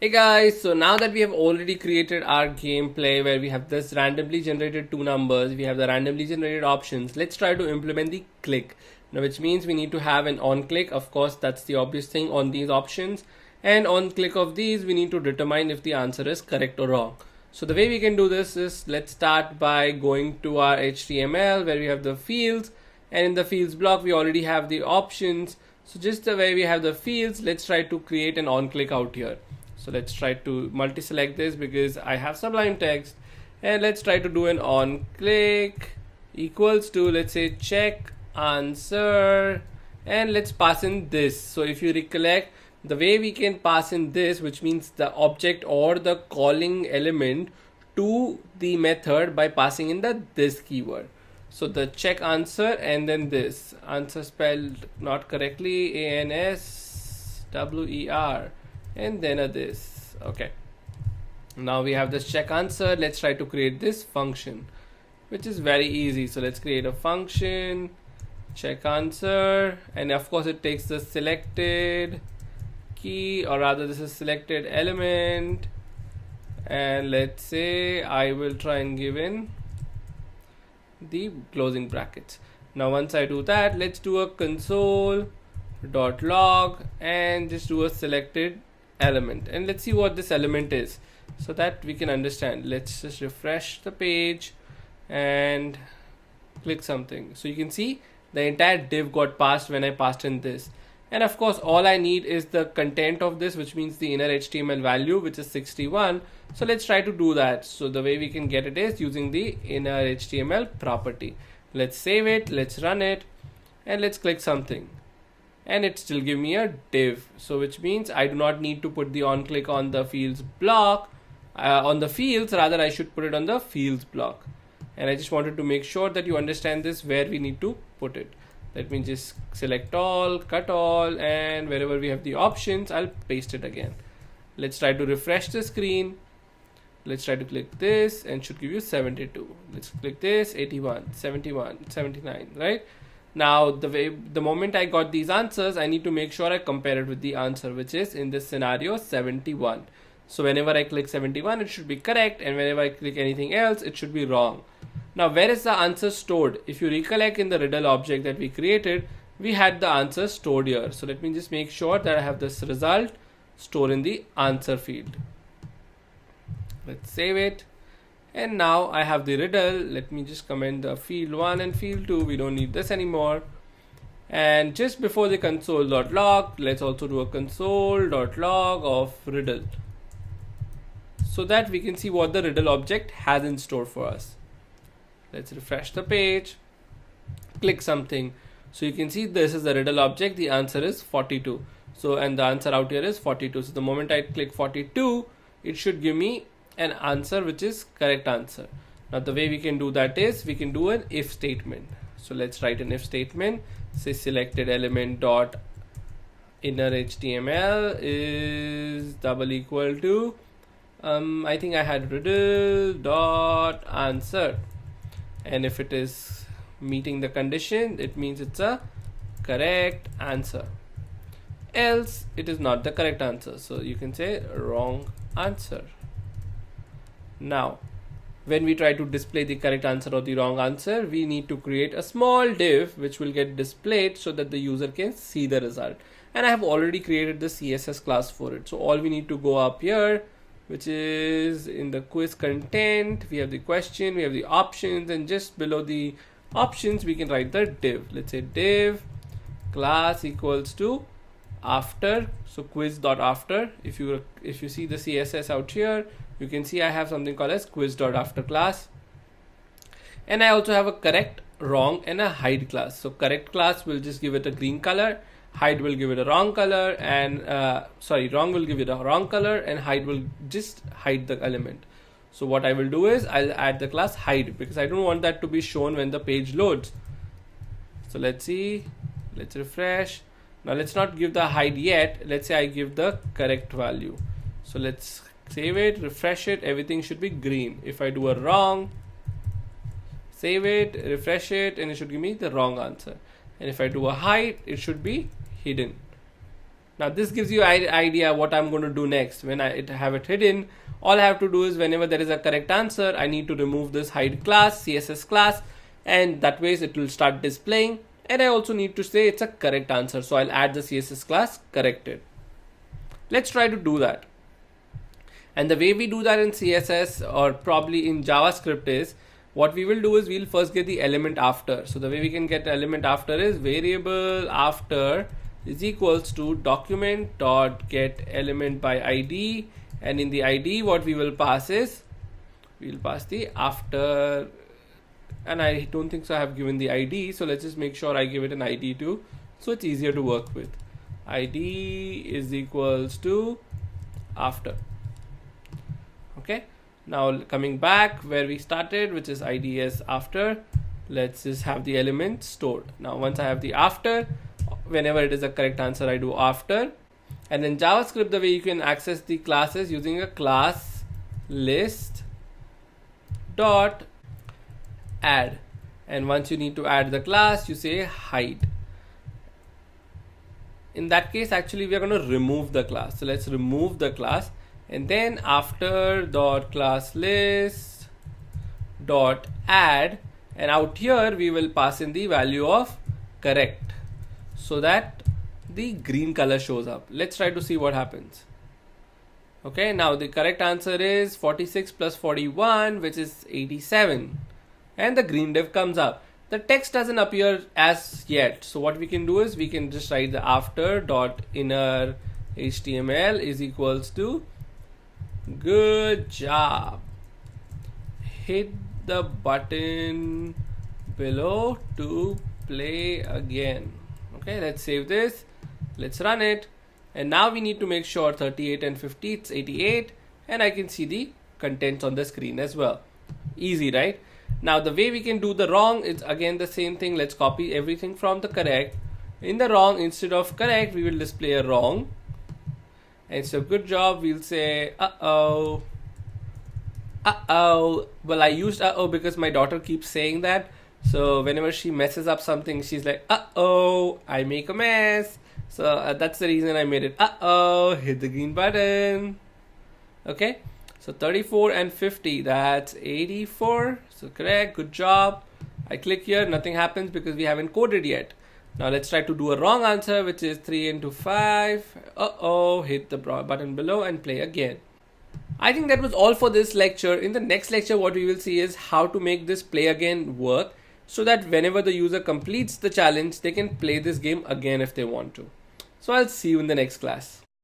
Hey guys, so now that we have already created our gameplay where we have this randomly generated two numbers, we have the randomly generated options, let's try to implement the click. Now, which means we need to have an on click. Of course, that's the obvious thing on these options. And on click of these, we need to determine if the answer is correct or wrong. So the way we can do this is let's start by going to our HTML where we have the fields, and in the fields block, we already have the options. So just the way we have the fields, let's try to create an on click out here. So let's try to multi-select this because I have Sublime Text, and let's try to do an on click equals to, let's say, check answer, and let's pass in this. So if you recollect, the way we can pass in this, which means the object or the calling element to the method by passing in the this keyword. So the check answer and then this answer spelled not correctly, ANSWER, and then a this. Okay, now we have this check answer. Let's try to create this function, which is very easy. So let's create a function check answer, and of course it takes the selected key, or rather this is selected element, and let's say I will try and give in the closing brackets. Now once I do that, let's do a console.log and just do a selected element, and let's see what this element is so that we can understand. Let's just refresh the page and click something. So you can see the entire div got passed when I passed in this, and of course all I need is the content of this, which means the inner HTML value, which is 61. So let's try to do that. So the way we can get it is using the inner HTML property. Let's save it, let's run it, and let's click something, and it still give me a div. So which means I do not need to put the on click on the fields block, on the fields, rather I should put it on the fields block. And I just wanted to make sure that you understand this, where we need to put it. Let me just select all, cut all, and wherever we have the options, I'll paste it again. Let's try to refresh the screen. Let's try to click this and should give you 72. Let's click this, 81, 71, 79, right? Now the moment I got these answers, I need to make sure I compare it with the answer, which is in this scenario 71. So whenever I click 71, it should be correct, and whenever I click anything else, it should be wrong. Now where is the answer stored? If you recollect, in the riddle object that we created, we had the answer stored here. So let me just make sure that I have this result stored in the answer field. Let's save it. And now I have the riddle. Let me just comment the field 1 and field 2. We don't need this anymore. And just before the console.log, let's also do a console.log of riddle, so that we can see what the riddle object has in store for us. Let's refresh the page, click something. So you can see this is the riddle object. The answer is 42. So, and the answer out here is 42. So the moment I click 42, it should give me an answer which is correct answer. Now the way we can do that is we can do an if statement. So let's write an if statement. Say selected element dot inner HTML is double equal to I think I had riddle dot answer, and if it is meeting the condition, it means it's a correct answer, else it is not the correct answer. So you can say wrong answer. Now when we try to display the correct answer or the wrong answer, we need to create a small div which will get displayed so that the user can see the result. And I have already created the CSS class for it. So all we need to go up here, which is in the quiz content, we have the question, we have the options, and just below the options we can write the div. Let's say div class equals to after. So quiz.after. If you see the CSS out here, you can see I have something called as quiz.after class, and I also have a correct, wrong, and a hide class. So correct class will just give it a green color, hide will give it a wrong color, and wrong will give it a wrong color, and hide will just hide the element. So what I will do is I'll add the class hide, because I don't want that to be shown when the page loads. So let's see, let's refresh. Now let's not give the hide yet. Let's say I give the correct value. So let's save it, refresh it, everything should be green. If I do a wrong, save it, refresh it, and it should give me the wrong answer. And if I do a hide, it should be hidden. Now this gives you an idea what I'm going to do next. When I have it hidden, all I have to do is whenever there is a correct answer, I need to remove this hide class, CSS class, and that way it will start displaying. And I also need to say it's a correct answer. So I'll add the CSS class corrected. Let's try to do that. And the way we do that in CSS or probably in JavaScript is, what we will do is we'll first get the element after. So the way we can get element after is variable after is equals to document dot get element by ID, and in the ID what we will pass is, we'll pass the after, and I don't think so I have given the ID, so let's just make sure I give it an ID too, so it's easier to work with. ID is equals to after. Okay, now coming back where we started, which is ID is after, let's just have the element stored. Now once I have the after, whenever it is a correct answer, I do after. And in JavaScript, the way you can access the classes using a class list dot add, and once you need to add the class, you say hide. In that case, actually we are going to remove the class, so let's remove the class, and then after dot class list dot add, and out here we will pass in the value of correct, so that the green color shows up. Let's try to see what happens. Okay, now the correct answer is 46 plus 41, which is 87, and the green div comes up. The text doesn't appear as yet, so what we can do is we can just write the after dot inner HTML is equals to good job, hit the button below to play again. Okay, let's save this, let's run it, and now we need to make sure 38 and 50, it's 88, and I can see the contents on the screen as well. Easy, right? Now the way we can do the wrong is again the same thing. Let's copy everything from the correct. In the wrong, instead of correct, we will display a wrong, and so good job, we'll say uh-oh. Well, I used uh-oh because my daughter keeps saying that. So whenever she messes up something, she's like, uh-oh, I make a mess. So that's the reason I made it uh-oh, hit the green button. Okay, so 34 and 50, that's 84. So correct, good job. I click here, nothing happens because we haven't coded yet. Now let's try to do a wrong answer, which is 3 into 5. Uh-oh, hit the button below and play again. I think that was all for this lecture. In the next lecture, what we will see is how to make this play again work, so that whenever the user completes the challenge, they can play this game again if they want to. So I'll see you in the next class.